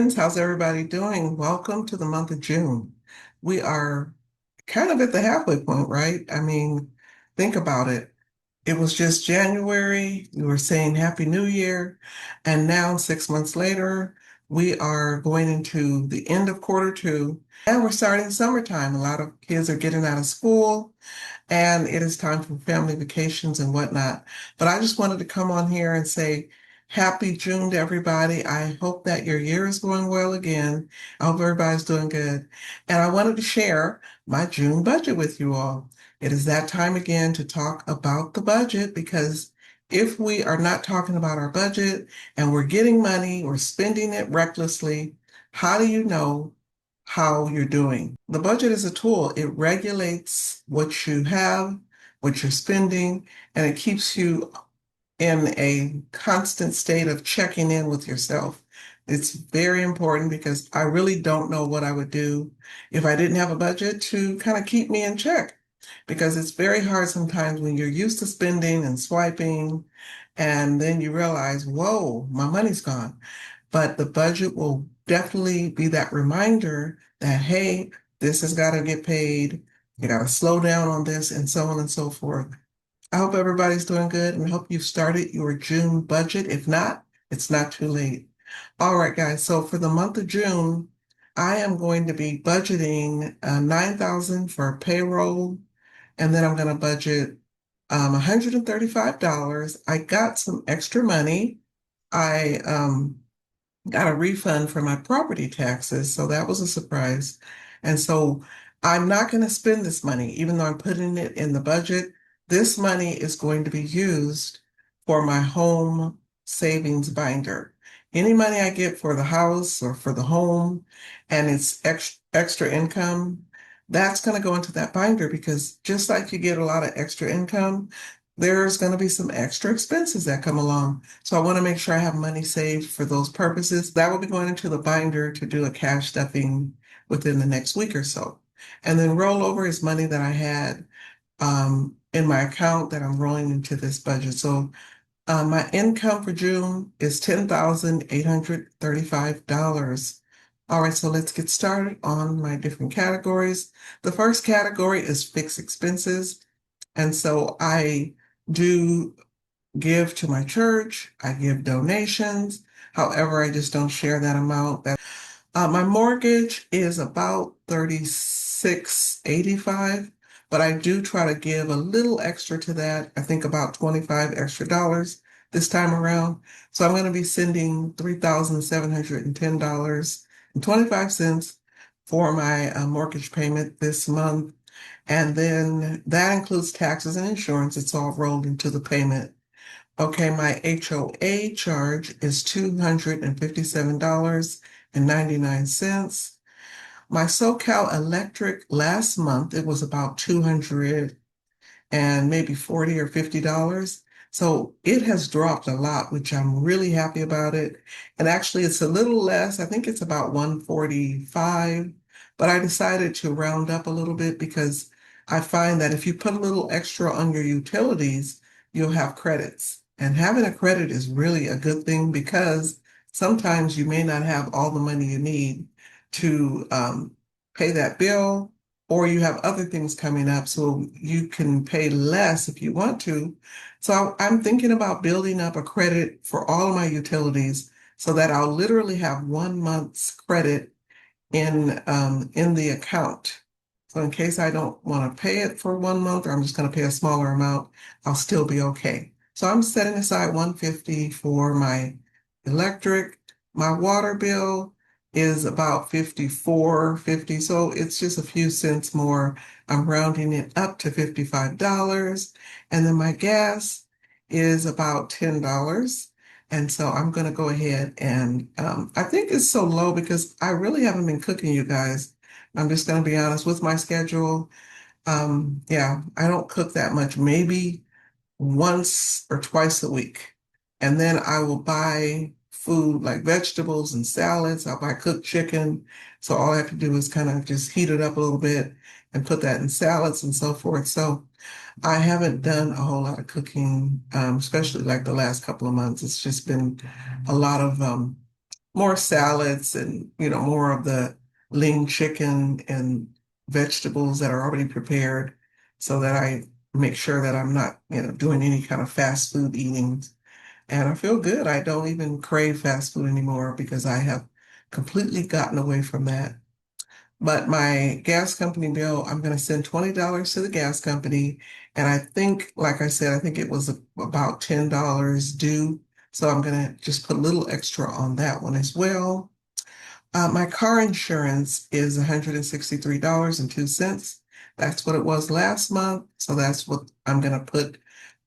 How's everybody doing? Welcome to the month of June. We are kind of at the halfway point, right? I mean, think about it. It was just January. We were saying Happy New Year. And now, 6 months later, we are going into the end of quarter two and we're starting summertime. A lot of kids are getting out of school and it is time for family vacations and whatnot. But I just wanted to come on here and say happy June to everybody. I hope that your year is going well again. I hope everybody's doing good. And I wanted to share my June budget with you all. It is that time again to talk about the budget because if we are not talking about our budget and we're getting money, we're spending it recklessly, how do you know how you're doing? The budget is a tool. It regulates what you have, what you're spending, and it keeps you in a constant state of checking in with yourself. It's very important because I really don't know what I would do if I didn't have a budget to kind of keep me in check. Because it's very hard sometimes when you're used to spending and swiping, and then you realize, whoa, my money's gone. But the budget will definitely be that reminder that, hey, this has got to get paid. You got to slow down on this, and so on and so forth. I hope everybody's doing good and hope you've started your June budget. If not, it's not too late. All right, guys. So for the month of June, I am going to be budgeting 9,000 for payroll, and then I'm going to budget $135. I got some extra money. I got a refund for my property taxes, so that was a surprise. And so I'm not going to spend this money, even though I'm putting it in the budget. This money is going to be used for my home savings binder. Any money I get for the house or for the home and it's extra income, that's going to go into that binder because just like you get a lot of extra income, there's going to be some extra expenses that come along. So I want to make sure I have money saved for those purposes. That will be going into the binder to do a cash stuffing within the next week or so. And then rollover is money that I had in my account that I'm rolling into this budget. So my income for June is $10,835. All right, so let's get started on my different categories. The first category is fixed expenses. And so I do give to my church, I give donations. However, I just don't share that amount. My mortgage is about 36.85, but I do try to give a little extra to that. I think about 25 extra dollars this time around. So I'm going to be sending $3,710.25 for my mortgage payment this month. And then that includes taxes and insurance. It's all rolled into the payment. Okay, my HOA charge is $257.99. My SoCal Electric last month, it was about 200 and maybe 40 or $50. So it has dropped a lot, which I'm really happy about it. And actually it's a little less. I think it's about 145, but I decided to round up a little bit because I find that if you put a little extra on your utilities, you'll have credits. And having a credit is really a good thing because sometimes you may not have all the money you need to pay that bill, or you have other things coming up, so you can pay less if you want to. So I'm thinking about building up a credit for all of my utilities so that I'll literally have 1 month's credit in the account. So in case I don't want to pay it for 1 month, or I'm just going to pay a smaller amount, I'll still be okay. So I'm setting aside 150 for my electric. My water bill is about 54.50, so it's just a few cents more. I'm rounding it up to $55. And then my gas is about $10. And so I'm going to go ahead and I think it's so low because I really haven't been cooking, you guys. I'm just going to be honest with my schedule. Yeah, I don't cook that much, maybe once or twice a week. And then I will buy food like vegetables and salads. I'll buy cooked chicken. So all I have to do is kind of just heat it up a little bit and put that in salads and so forth. So I haven't done a whole lot of cooking, especially like the last couple of months. It's just been a lot of more salads and, more of the lean chicken and vegetables that are already prepared so that I make sure that I'm not, doing any kind of fast food eating. And I feel good. I don't even crave fast food anymore because I have completely gotten away from that. But my gas company bill, I'm going to send $20 to the gas company. And I think, like I said, I think it was about $10 due. So I'm going to just put a little extra on that one as well. My car insurance is $163.02. That's what it was last month. So that's what I'm going to put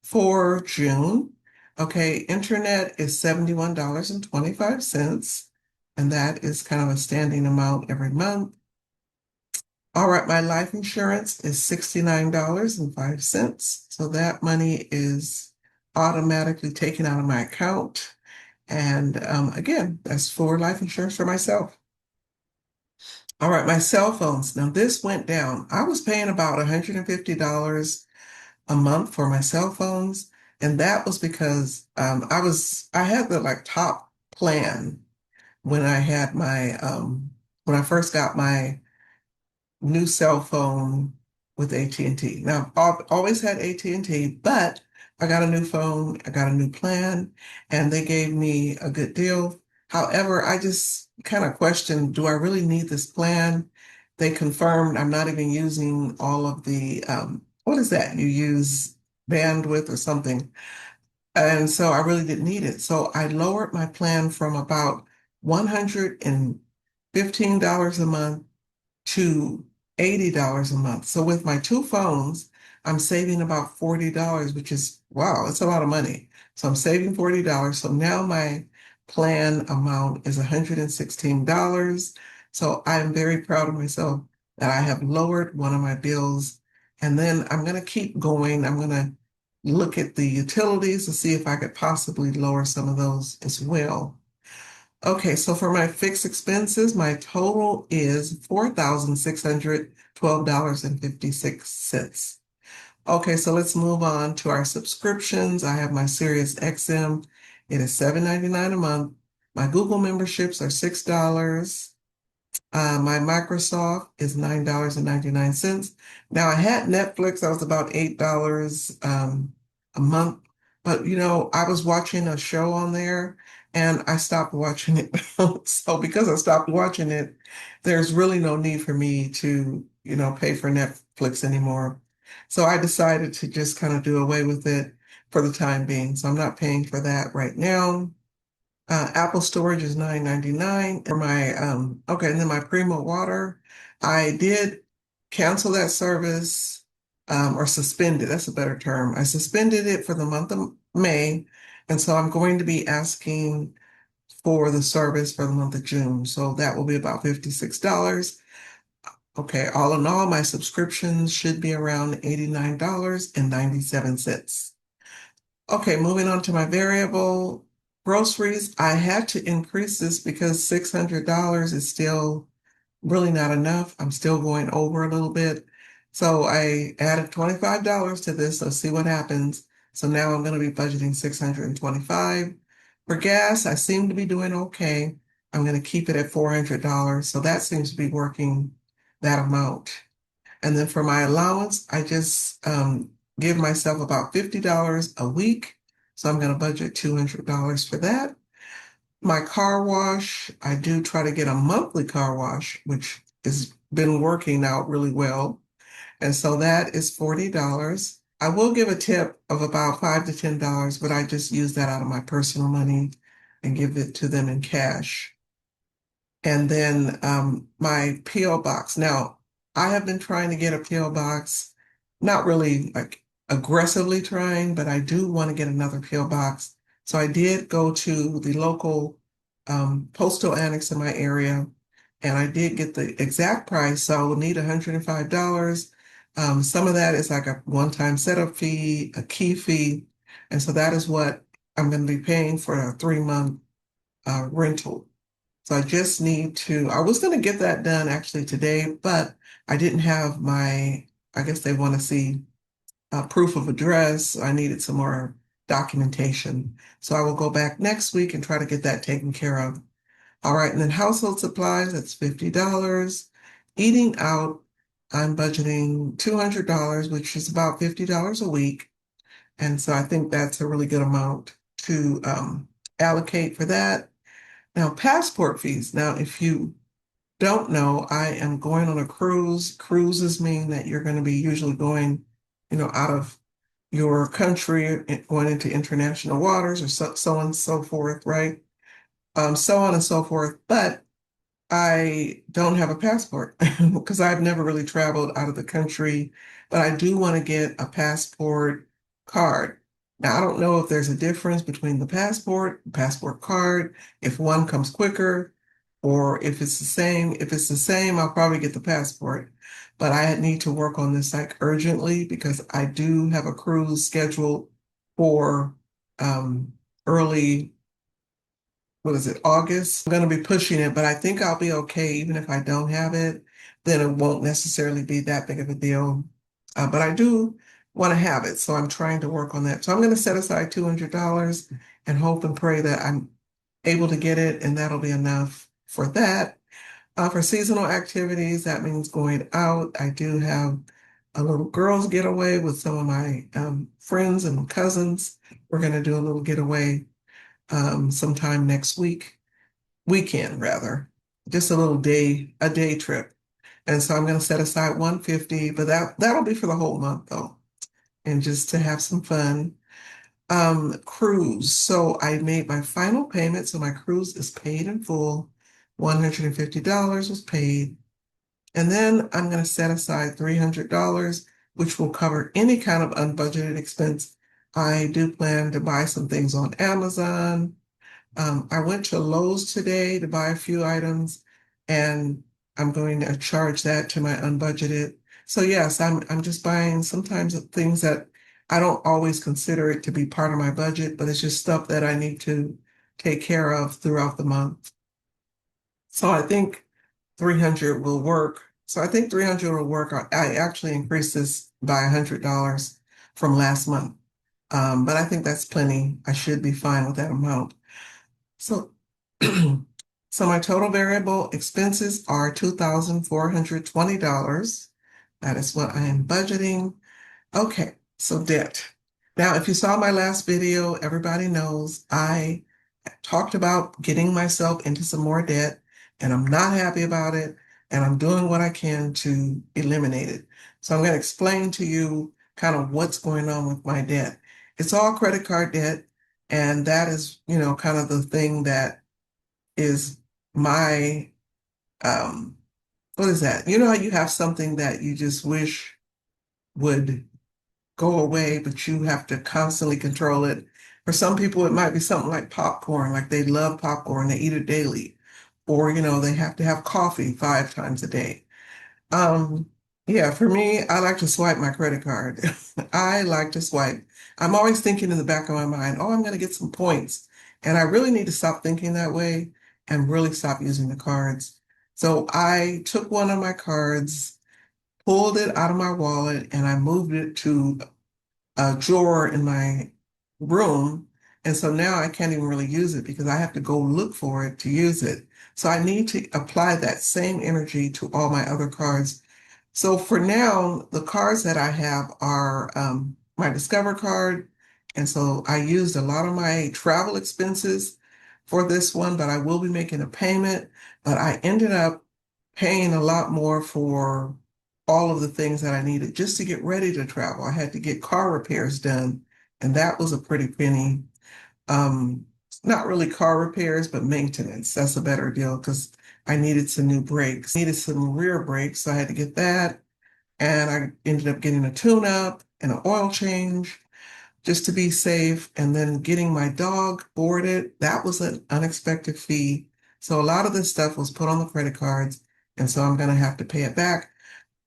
for June. Okay, internet is $71.25. And that is kind of a standing amount every month. All right, my life insurance is $69.05. So that money is automatically taken out of my account. And again, that's for life insurance for myself. All right, my cell phones. Now this went down. I was paying about $150 a month for my cell phones, and that was because I had the like top plan when I had my when I first got my new cell phone with AT&T. Now, I've always had AT&T, but I got a new phone, I got a new plan, and they gave me a good deal. However, I just kind of questioned, do I really need this plan? They confirmed I'm not even using all of the, what is that? You use bandwidth or something. And so I really didn't need it. So I lowered my plan from about $115 a month to $80 a month. So with my two phones, I'm saving about $40, which is, wow, it's a lot of money. So I'm saving $40. So now my plan amount is $116. So I'm very proud of myself that I have lowered one of my bills. And then I'm going to keep going. I'm going to look at the utilities to see if I could possibly lower some of those as well. Okay, so for my fixed expenses, my total is $4,612.56. Okay, so let's move on to our subscriptions. I have my Sirius XM. It is $7.99 a month. My Google memberships are $6. My Microsoft is $9.99. Now I had Netflix, that was about $8 a month. But I was watching a show on there and I stopped watching it. So because I stopped watching it, there's really no need for me to, pay for Netflix anymore. So I decided to just kind of do away with it for the time being. So I'm not paying for that right now. Apple storage is $9.99 for my okay, and then my Primo water. I did cancel that service or suspend it. That's a better term. I suspended it for the month of May, and so I'm going to be asking for the service for the month of June. So that will be about $56. Okay, all in all, my subscriptions should be around $89.97. Okay, moving on to my variable groceries. I had to increase this because $600 is still really not enough. I'm still going over a little bit. So I added $25 to this. Let's see what happens. So now I'm going to be budgeting $625. For gas, I seem to be doing okay. I'm going to keep it at $400. So that seems to be working that amount. And then for my allowance, I just give myself about $50 a week. So I'm going to budget $200 for that. My car wash, I do try to get a monthly car wash, which has been working out really well. And so that is $40. I will give a tip of about $5 to $10, but I just use that out of my personal money and give it to them in cash. And then my P.O. box. Now, I have been trying to get a P.O. box, not really like aggressively trying, but I do want to get another P.O. box. So I did go to the local postal annex in my area, and I did get the exact price. So I will need $105. Some of that is like a one-time setup fee, a key fee. And so that is what I'm going to be paying for a 3-month rental. So I just need to, I was going to get that done actually today, but I didn't have I guess they want to see proof of address. I needed some more documentation. So I will go back next week and try to get that taken care of. All right, and then household supplies, that's $50. Eating out, I'm budgeting $200, which is about $50 a week. And so I think that's a really good amount to allocate for that. Now, passport fees. Now, if you don't know, I am going on a cruise. Cruises mean that you're going to be usually going, out of your country, going into international waters or so on and so forth, right? So on and so forth. But I don't have a passport because I've never really traveled out of the country, but I do want to get a passport card. Now, I don't know if there's a difference between the passport card, if one comes quicker, or if it's the same. If it's the same, I'll probably get the passport. But I need to work on this like urgently because I do have a cruise scheduled for early, what is it, August? I'm going to be pushing it, but I think I'll be okay even if I don't have it. Then it won't necessarily be that big of a deal. But I do want to have it, so I'm trying to work on that. So I'm going to set aside $200 and hope and pray that I'm able to get it, and that'll be enough for that. For seasonal activities, that means going out. I do have a little girls' getaway with some of my friends and cousins. We're going to do a little getaway sometime next weekend rather, just a day trip. And so I'm going to set aside 150, but that'll be for the whole month though, and just to have some fun. Cruise. So I made my final payment, so my cruise is paid in full. $150 was paid. And then I'm going to set aside $300, which will cover any kind of unbudgeted expense. I do plan to buy some things on Amazon. I went to Lowe's today to buy a few items, and I'm going to charge that to my unbudgeted. So yes, I'm just buying sometimes things that I don't always consider it to be part of my budget, but it's just stuff that I need to take care of throughout the month. So I think 300 will work. So I think 300 will work. I actually increased this by $100 from last month. But I think that's plenty. I should be fine with that amount. So, so my total variable expenses are $2,420. That is what I am budgeting. Okay, so debt. Now, if you saw my last video, everybody knows I talked about getting myself into some more debt, and I'm not happy about it, and I'm doing what I can to eliminate it. So I'm going to explain to you kind of what's going on with my debt. It's all credit card debt, and that is, kind of the thing that is my, what is that? You know how you have something that you just wish would go away, but you have to constantly control it. For some people, it might be something like popcorn, like they love popcorn, they eat it daily, or, they have to have coffee 5 times a day. Um, yeah, for me, I like to swipe my credit card. I like to swipe. I'm always thinking in the back of my mind, oh, I'm going to get some points. And I really need to stop thinking that way and really stop using the cards. So I took one of my cards, pulled it out of my wallet, and I moved it to a drawer in my room. And so now I can't even really use it because I have to go look for it to use it. So I need to apply that same energy to all my other cards. So for now, the cards that I have are my Discover card. And so I used a lot of my travel expenses for this one, but I will be making a payment. But I ended up paying a lot more for all of the things that I needed just to get ready to travel. I had to get car repairs done, and that was a pretty penny. Um, Not really car repairs, but maintenance. That's a better deal because I needed some new brakes, needed some rear brakes, so I had to get that. And I ended up getting a tune-up and an oil change just to be safe. And then getting my dog boarded, that was an unexpected fee. So a lot of this stuff was put on the credit cards, and so I'm going to have to pay it back.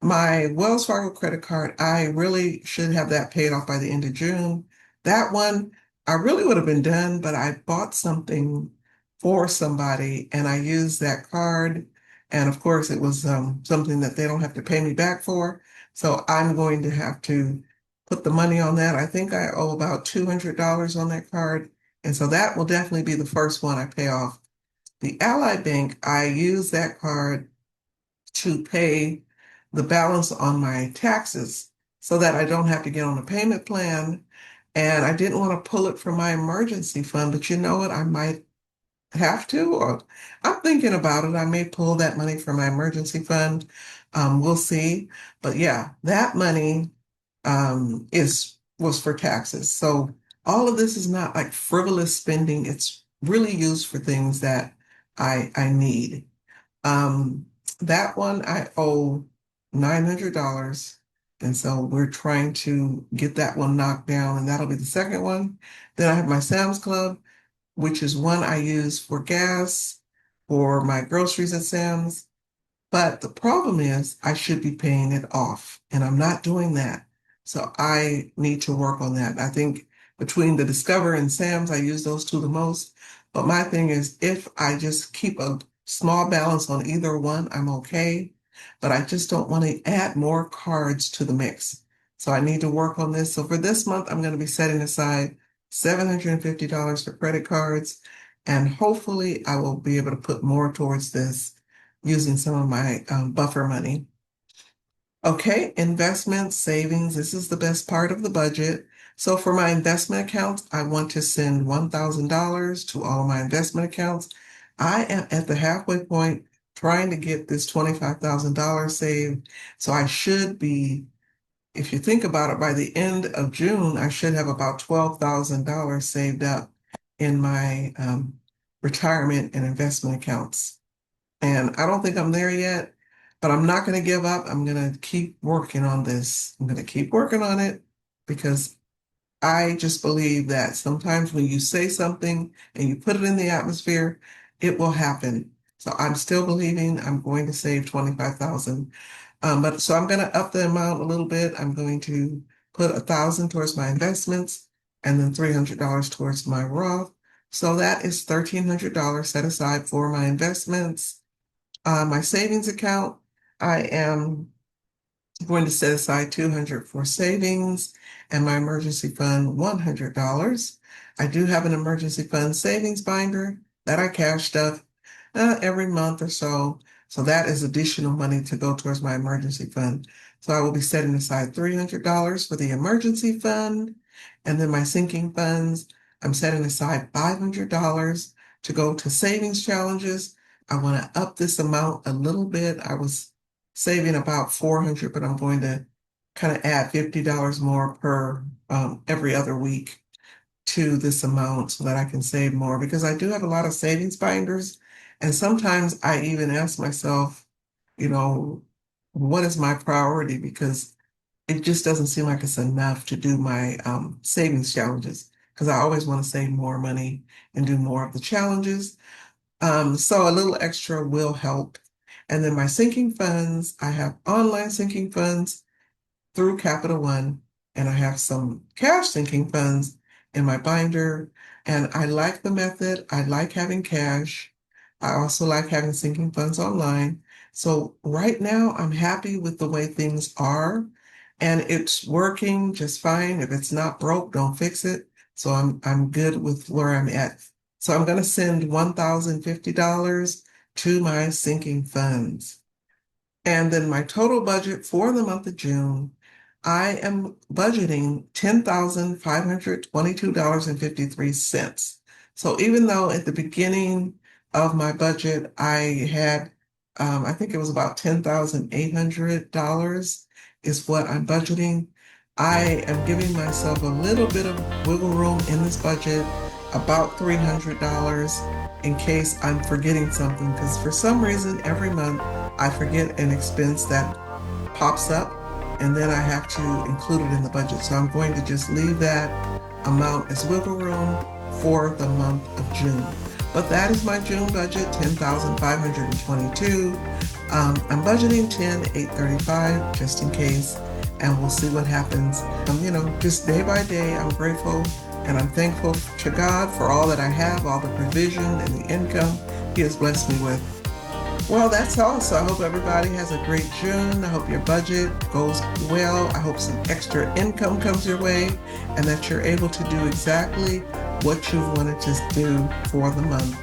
My Wells Fargo credit card, I really should have that paid off by the end of June. That one, I really would have been done, but I bought something for somebody and I used that card. And of course, it was something that they don't have to pay me back for. So I'm going to have to put the money on that. I think I owe about $200 on that card. And so that will definitely be the first one I pay off The Ally Bank, I use that card to pay the balance on my taxes so that I don't have to get on a payment plan. And I didn't want to pull it from my emergency fund, but you know what? I might have to, or I'm thinking about it. I may pull that money from my emergency fund. We'll see. But yeah, that money is was for taxes. So all of this is not like frivolous spending. It's really used for things that I need. Um, that one I owe $900. And so we're trying to get that one knocked down, and that'll be the second one. Then I have my Sam's Club, which is one I use for gas, for my groceries at Sam's. But the problem is I should be paying it off, and I'm not doing that. So I need to work on that. I think between the Discover and Sam's, I use those two the most. But my thing is, if I just keep a small balance on either one, I'm okay. But I just don't want to add more cards to the mix. So I need to work on this. So for this month, I'm going to be setting aside $750 for credit cards. And hopefully I will be able to put more towards this using some of my buffer money. Okay, investments, savings. This is the best part of the budget. So for my investment accounts, I want to send $1,000 to all of my investment accounts. I am at the halfway point trying to get this $25,000 saved. So I should be, if you think about it, by the end of June, I should have about $12,000 saved up in my retirement and investment accounts. And I don't think I'm there yet, but I'm not going to give up. I'm going to keep working on this. I'm going to keep working on it because I just believe that sometimes when you say something and you put it in the atmosphere, it will happen. So I'm still believing I'm going to save 25,000. But so I'm going to up the amount a little bit. I'm going to put 1,000 towards my investments and then $300 towards my Roth. So that is $1,300 set aside for my investments. My savings account, I am going to set aside $200 for savings and my emergency fund $100. I do have an emergency fund savings binder that I cash stuff every month or so. So that is additional money to go towards my emergency fund. So I will be setting aside $300 for the emergency fund. And then my sinking funds, I'm setting aside $500 to go to savings challenges. I want to up this amount a little bit. I was saving about $400, but I'm going to kind of add $50 more per every other week to this amount so that I can save more because I do have a lot of savings binders. And sometimes I even ask myself, you know, what is my priority? Because it just doesn't seem like it's enough to do my savings challenges because I always want to save more money and do more of the challenges. So a little extra will help. And then my sinking funds, I have online sinking funds through Capital One, and I have some cash sinking funds in my binder. And I like the method. I like having cash. I also like having sinking funds online. So right now, I'm happy with the way things are, and it's working just fine. If it's not broke, don't fix it. So I'm good with where I'm at. So I'm going to send $1,050 to my sinking funds. And then my total budget for the month of June, I am budgeting $10,522.53. So even though at the beginning of my budget, I had, I think it was about $10,800 is what I'm budgeting. I am giving myself a little bit of wiggle room in this budget, about $300 in case I'm forgetting something, because for some reason every month I forget an expense that pops up and then I have to include it in the budget. So I'm going to just leave that amount as wiggle room for the month of June. But that is my June budget, $10,522. I'm budgeting $10,835 just in case, and we'll see what happens. Just day by day, I'm grateful and I'm thankful to God for all that I have, all the provision and the income He has blessed me with. Well, that's all. So I hope everybody has a great June. I hope your budget goes well. I hope some extra income comes your way and that you're able to do exactly what you wanted to do for the month.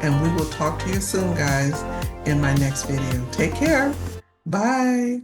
And we will talk to you soon, guys, in my next video. Take care. Bye.